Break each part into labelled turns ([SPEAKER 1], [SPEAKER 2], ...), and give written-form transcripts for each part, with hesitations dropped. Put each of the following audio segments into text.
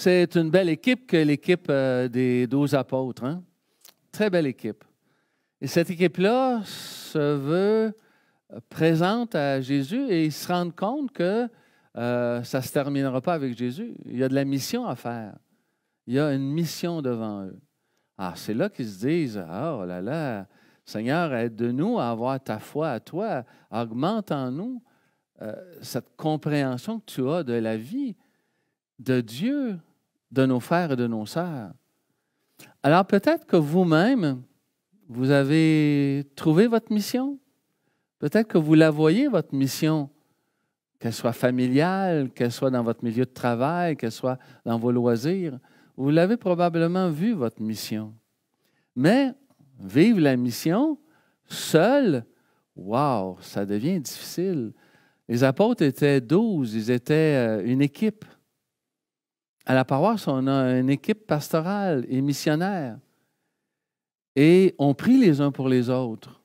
[SPEAKER 1] C'est une belle équipe que l'équipe des 12 apôtres. Hein? Très belle équipe. Et cette équipe-là se veut présente à Jésus et ils se rendent compte que ça ne se terminera pas avec Jésus. Il y a de la mission à faire. Il y a une mission devant eux. Ah, c'est là qu'ils se disent, ah, oh là là, Seigneur, aide-nous à avoir ta foi à toi, augmente en nous cette compréhension que tu as de la vie, de Dieu, de nos frères et de nos sœurs. Alors peut-être que vous-même, vous avez trouvé votre mission. Peut-être que vous la voyez, votre mission, qu'elle soit familiale, qu'elle soit dans votre milieu de travail, qu'elle soit dans vos loisirs. Vous l'avez probablement vu, votre mission. Mais vivre la mission seul, wow, ça devient difficile. Les apôtres étaient 12, ils étaient une équipe. À la paroisse, on a une équipe pastorale et missionnaire. Et on prie les uns pour les autres.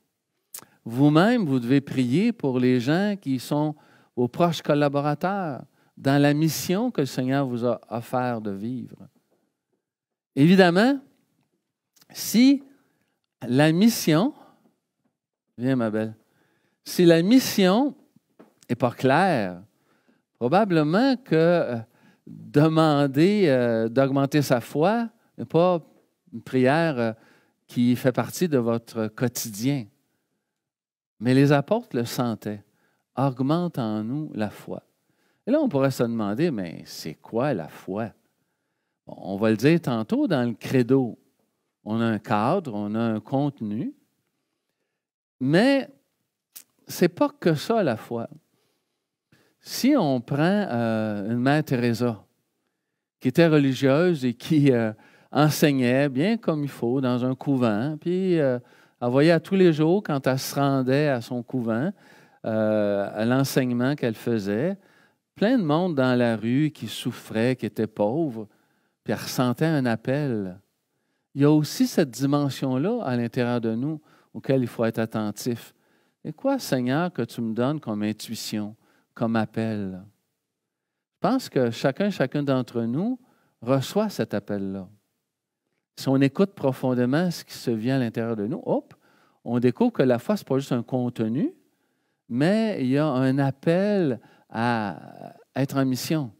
[SPEAKER 1] Vous-même, vous devez prier pour les gens qui sont vos proches collaborateurs dans la mission que le Seigneur vous a offert de vivre. Évidemment, si la mission, viens ma belle, si la mission n'est pas claire, probablement que demander d'augmenter sa foi n'est pas une prière qui fait partie de votre quotidien. Mais les apôtres le sentaient. Augmente en nous la foi. Et là, on pourrait se demander, mais c'est quoi la foi? Bon, on va le dire tantôt dans le credo. On a un cadre, on a un contenu. Mais ce n'est pas que ça, la foi. Si on prend une mère Teresa, qui était religieuse et qui enseignait bien comme il faut dans un couvent, puis elle voyait à tous les jours, quand elle se rendait à son couvent, à l'enseignement qu'elle faisait, plein de monde dans la rue qui souffrait, qui était pauvre, puis elle ressentait un appel. Il y a aussi cette dimension-là à l'intérieur de nous auquel il faut être attentif. Et quoi, Seigneur, que tu me donnes comme intuition, comme appel? Je pense que chacun d'entre nous reçoit cet appel-là. Si on écoute profondément ce qui se vient à l'intérieur de nous, hop, on découvre que la foi, ce n'est pas juste un contenu, mais il y a un appel à être en mission.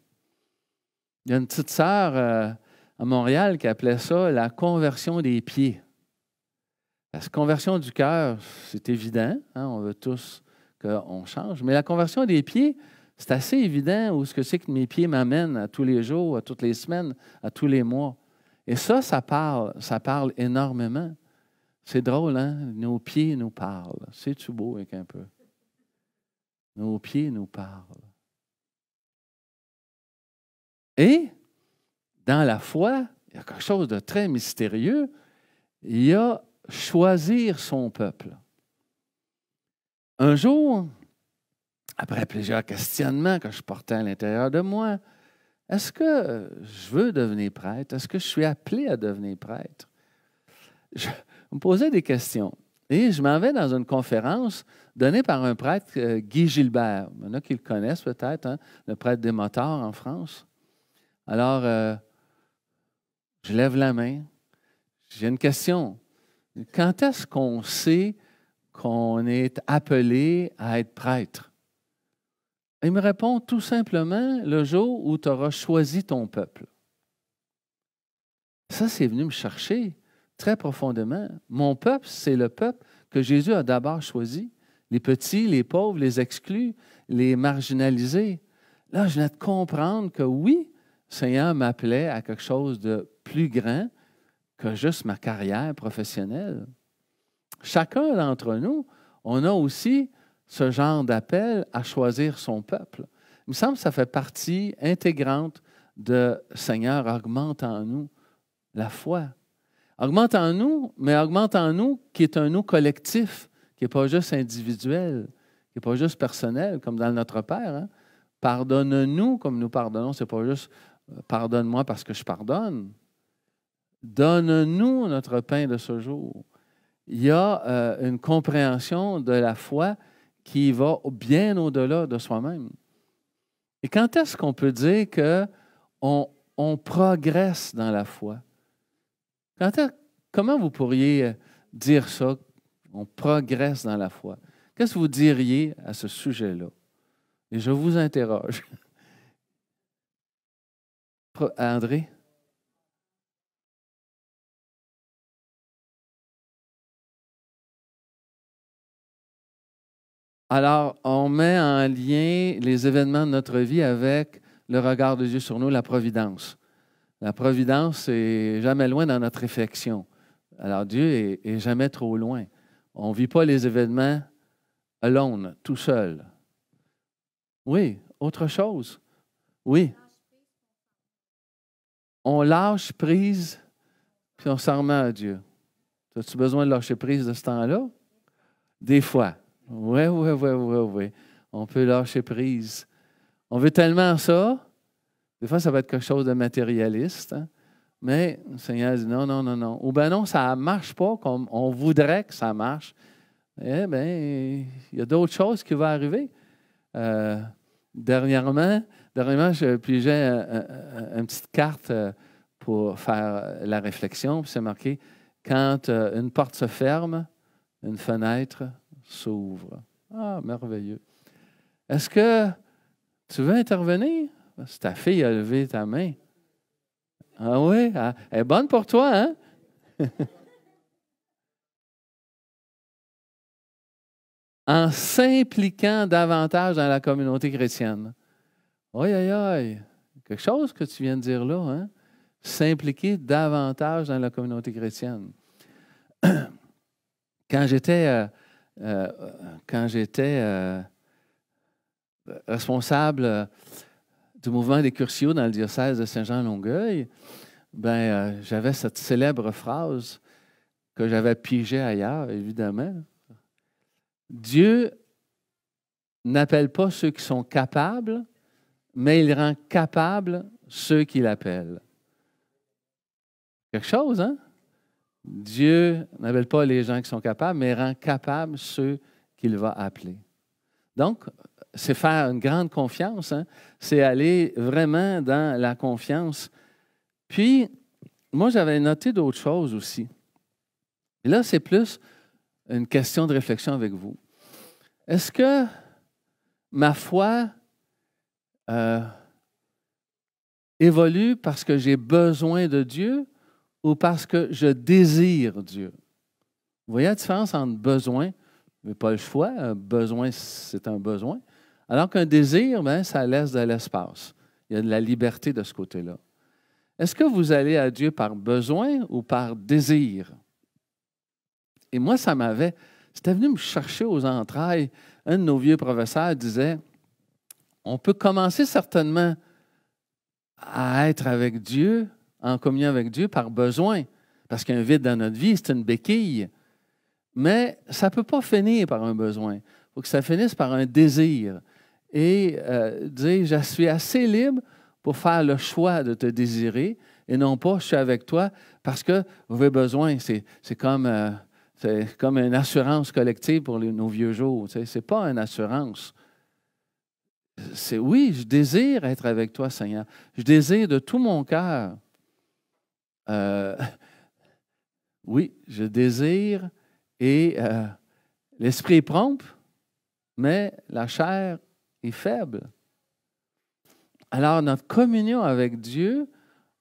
[SPEAKER 1] Il y a une petite sœur à Montréal qui appelait ça la conversion des pieds. La conversion du cœur, c'est évident, hein, on veut tous qu'on change, mais la conversion des pieds, c'est assez évident où ce que c'est que mes pieds m'amènent à tous les jours, à toutes les semaines, à tous les mois. Et ça parle énormément. C'est drôle, hein? Nos pieds nous parlent. C'est-tu beau avec un peu? Nos pieds nous parlent. Et dans la foi, il y a quelque chose de très mystérieux. Il y a choisir son peuple. Un jour, après plusieurs questionnements que je portais à l'intérieur de moi, est-ce que je veux devenir prêtre? Est-ce que je suis appelé à devenir prêtre? Je me posais des questions. Et je m'en vais dans une conférence donnée par un prêtre, Guy Gilbert. Il y en a qui le connaissent peut-être, hein, le prêtre des motards en France. Alors, je lève la main. J'ai une question. Quand est-ce qu'on sait qu'on est appelé à être prêtre? Il me répond tout simplement le jour où tu auras choisi ton peuple. Ça, c'est venu me chercher très profondément. Mon peuple, c'est le peuple que Jésus a d'abord choisi. Les petits, les pauvres, les exclus, les marginalisés. Là, je venais de comprendre que oui, le Seigneur m'appelait à quelque chose de plus grand que juste ma carrière professionnelle. Chacun d'entre nous, on a aussi ce genre d'appel à choisir son peuple. Il me semble que ça fait partie intégrante de Seigneur, augmente en nous la foi. Augmente en nous, mais augmente en nous qui est un nous collectif, qui n'est pas juste individuel, qui n'est pas juste personnel, comme dans notre Père. Hein? Pardonne-nous comme nous pardonnons. Ce n'est pas juste pardonne-moi parce que je pardonne. Donne-nous notre pain de ce jour. Il y a une compréhension de la foi qui va bien au-delà de soi-même. Et quand est-ce qu'on peut dire qu'on on progresse dans la foi? Comment vous pourriez dire ça? On progresse dans la foi. Qu'est-ce que vous diriez à ce sujet-là? Et je vous interroge. André? Alors, on met en lien les événements de notre vie avec le regard de Dieu sur nous, la providence. La providence est jamais loin dans notre réflexion. Alors, Dieu est jamais trop loin. On ne vit pas les événements alone, tout seul. Oui, autre chose. Oui. On lâche prise, puis on s'en remet à Dieu. As-tu besoin de lâcher prise de ce temps-là? Des fois. Oui. On peut lâcher prise. On veut tellement ça. Des fois, ça va être quelque chose de matérialiste. Hein? Mais le Seigneur dit non. Ou bien non, ça ne marche pas comme on voudrait que ça marche. Eh bien, il y a d'autres choses qui vont arriver. Dernièrement, je pigeais une petite carte pour faire la réflexion. Puis c'est marqué, quand une porte se ferme, une fenêtre s'ouvre. Ah, merveilleux. Est-ce que tu veux intervenir? Si ta fille a levé ta main. Ah oui? Elle est bonne pour toi, hein? En s'impliquant davantage dans la communauté chrétienne. Aïe. Quelque chose que tu viens de dire là, hein? S'impliquer davantage dans la communauté chrétienne. Quand j'étais responsable du mouvement des Curciaux dans le diocèse de Saint-Jean-Longueuil, j'avais cette célèbre phrase que j'avais pigée ailleurs, évidemment. Dieu n'appelle pas ceux qui sont capables, mais il rend capables ceux qu'il appelle. Quelque chose, hein? Dieu n'appelle pas les gens qui sont capables, mais rend capables ceux qu'il va appeler. Donc, c'est faire une grande confiance, hein? C'est aller vraiment dans la confiance. Puis, moi, j'avais noté d'autres choses aussi. Et là, c'est plus une question de réflexion avec vous. Est-ce que ma foi évolue parce que j'ai besoin de Dieu ou parce que je désire Dieu? Vous voyez la différence entre besoin, mais pas le choix, un besoin, c'est un besoin, alors qu'un désir, ça laisse de l'espace. Il y a de la liberté de ce côté-là. Est-ce que vous allez à Dieu par besoin ou par désir? Et moi, c'était venu me chercher aux entrailles. Un de nos vieux professeurs disait, on peut commencer certainement à être avec Dieu, en communion avec Dieu, par besoin, parce qu'il y a un vide dans notre vie, c'est une béquille. Mais ça ne peut pas finir par un besoin. Il faut que ça finisse par un désir. Et dire, je suis assez libre pour faire le choix de te désirer, et non pas, je suis avec toi, parce que vous avez besoin. C'est comme une assurance collective pour nos vieux jours. Ce n'est pas une assurance. Oui, je désire être avec toi, Seigneur. Je désire de tout mon cœur. Oui, je désire et l'esprit est prompt, mais la chair est faible. Alors, notre communion avec Dieu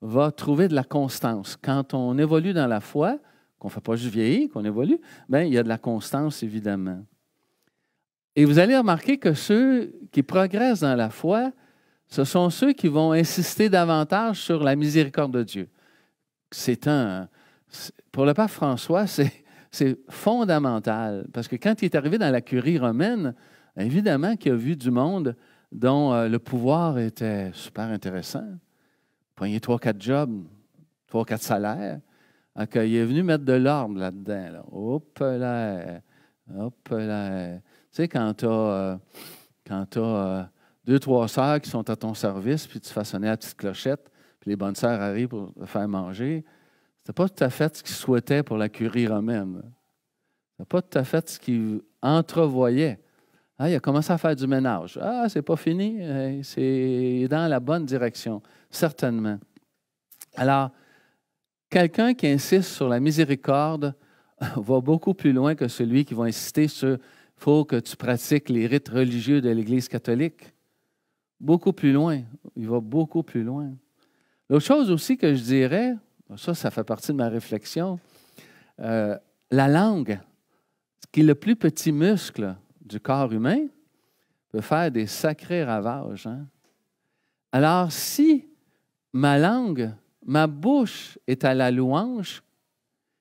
[SPEAKER 1] va trouver de la constance. Quand on évolue dans la foi, qu'on ne fait pas juste vieillir, qu'on évolue, il y a de la constance, évidemment. Et vous allez remarquer que ceux qui progressent dans la foi, ce sont ceux qui vont insister davantage sur la miséricorde de Dieu. Pour le pape François, c'est fondamental, parce que quand il est arrivé dans la curie romaine, évidemment qu'il a vu du monde dont le pouvoir était super intéressant. Pogner 3-4 jobs, 3-4 salaires. Donc, il est venu mettre de l'ordre là-dedans. Là. Hop là. Tu sais, quand tu as 2-3 sœurs qui sont à ton service, puis tu fais sonner la petite clochette, puis les bonnes sœurs arrivent pour te faire manger, ce n'était pas tout à fait ce qu'ils souhaitaient pour la curie romaine. Ce n'était pas tout à fait ce qu'ils entrevoyaient. Ah, il a commencé à faire du ménage. Ah, c'est pas fini. C'est dans la bonne direction, certainement. Alors, quelqu'un qui insiste sur la miséricorde va beaucoup plus loin que celui qui va insister sur « il faut que tu pratiques les rites religieux de l'Église catholique ». Beaucoup plus loin. Il va beaucoup plus loin. L'autre chose aussi que je dirais, ça fait partie de ma réflexion, la langue, qui est le plus petit muscle du corps humain, peut faire des sacrés ravages. Hein? Alors, si ma langue, ma bouche est à la louange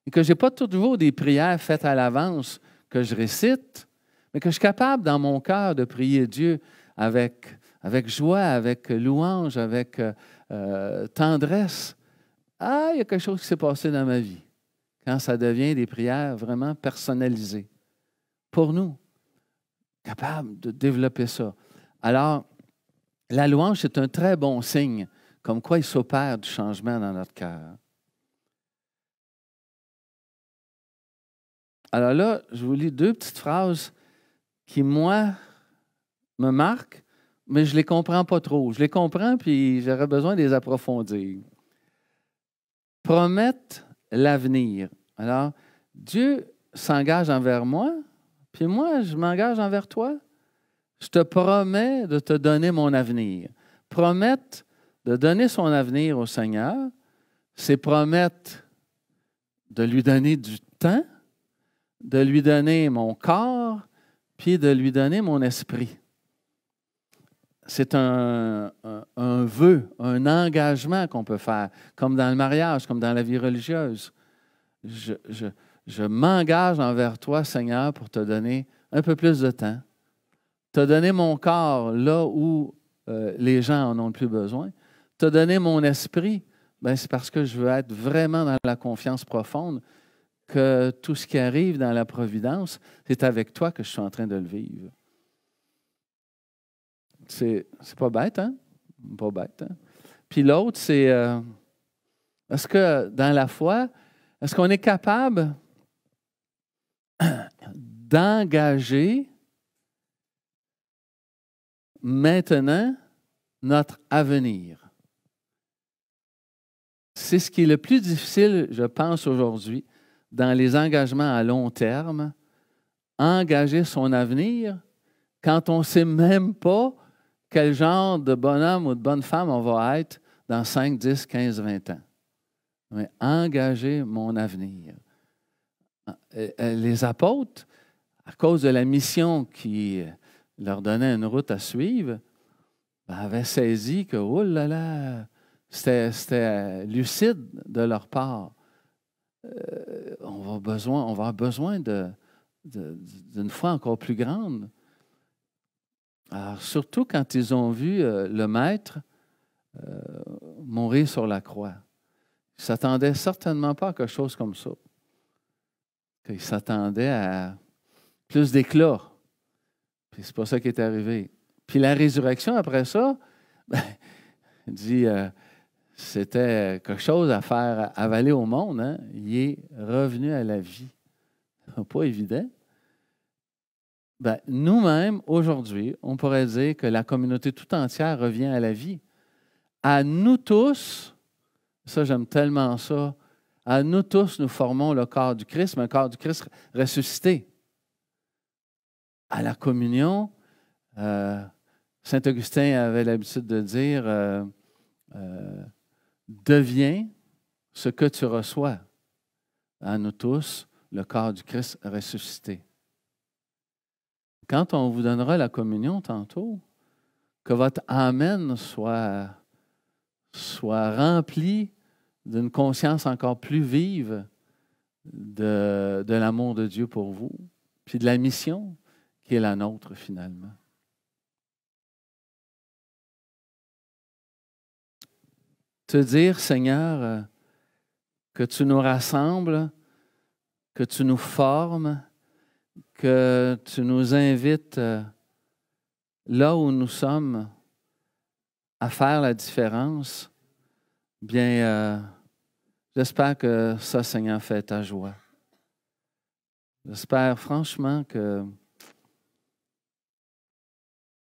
[SPEAKER 1] et que je n'ai pas toujours des prières faites à l'avance que je récite, mais que je suis capable dans mon cœur de prier Dieu avec joie, avec louange, avec tendresse, il y a quelque chose qui s'est passé dans ma vie quand ça devient des prières vraiment personnalisées pour nous, capable de développer ça. Alors, la louange, c'est un très bon signe, comme quoi il s'opère du changement dans notre cœur. Alors là, je vous lis 2 petites phrases qui, moi, me marquent, mais je ne les comprends pas trop. Je les comprends, puis j'aurais besoin de les approfondir. Promettre l'avenir. Alors, Dieu s'engage envers moi, puis moi, je m'engage envers toi. Je te promets de te donner mon avenir. Promettre de donner son avenir au Seigneur, c'est promettre de lui donner du temps, de lui donner mon corps, puis de lui donner mon esprit. C'est un vœu, un engagement qu'on peut faire, comme dans le mariage, comme dans la vie religieuse. Je m'engage envers toi, Seigneur, pour te donner un peu plus de temps, te donner mon corps là où les gens en ont le plus besoin, te donner mon esprit, ben c'est parce que je veux être vraiment dans la confiance profonde que tout ce qui arrive dans la providence, c'est avec toi que je suis en train de le vivre. C'est pas bête, hein? Pas bête, hein? Puis l'autre, c'est est-ce que dans la foi, est-ce qu'on est capable d'engager maintenant notre avenir? C'est ce qui est le plus difficile, je pense, aujourd'hui, dans les engagements à long terme, engager son avenir quand on ne sait même pas quel genre de bonhomme ou de bonne femme on va être dans 5, 10, 15, 20 ans. Mais engager mon avenir. Les apôtres, à cause de la mission qui leur donnait une route à suivre, avaient saisi que, oh là là, c'était lucide de leur part. On va avoir besoin d'une foi encore plus grande. Alors, surtout quand ils ont vu le Maître mourir sur la croix. Ils ne s'attendaient certainement pas à quelque chose comme ça. Ils s'attendaient à plus d'éclat. Puis c'est pas ça qui est arrivé. Puis la résurrection, après ça, il dit, c'était quelque chose à faire avaler au monde. Hein? Il est revenu à la vie. Pas évident. Nous-mêmes, aujourd'hui, on pourrait dire que la communauté tout entière revient à la vie. À nous tous, ça j'aime tellement ça, à nous tous, nous formons le corps du Christ, mais un corps du Christ ressuscité. À la communion, Saint Augustin avait l'habitude de dire deviens ce que tu reçois. À nous tous, le corps du Christ ressuscité. Quand on vous donnera la communion tantôt, que votre Amen soit rempli d'une conscience encore plus vive de l'amour de Dieu pour vous, puis de la mission qui est la nôtre finalement. Te dire, Seigneur, que tu nous rassembles, que tu nous formes, que tu nous invites là où nous sommes à faire la différence, bien, j'espère que ça, Seigneur, fait ta joie. J'espère franchement que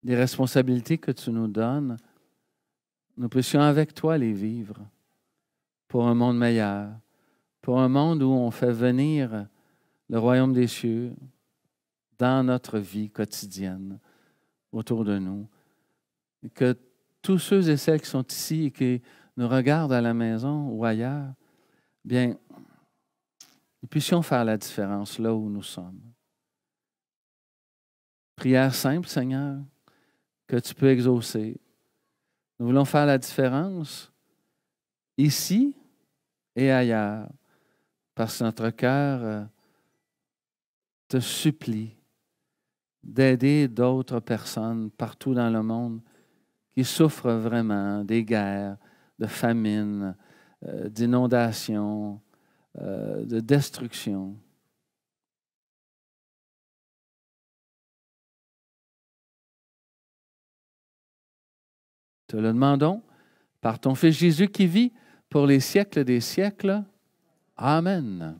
[SPEAKER 1] les responsabilités que tu nous donnes, nous puissions avec toi les vivre. pour un monde meilleur, pour un monde où on fait venir le royaume des cieux dans notre vie quotidienne, autour de nous. Et que tous ceux et celles qui sont ici et qui nous regardent à la maison ou ailleurs, bien, nous puissions faire la différence là où nous sommes. Prière simple, Seigneur, que tu peux exaucer. Nous voulons faire la différence ici et ailleurs, parce que notre cœur te supplie d'aider d'autres personnes partout dans le monde qui souffrent vraiment des guerres, de famine, d'inondations, de destruction. Te le demandons par ton Fils Jésus qui vit pour les siècles des siècles. Amen.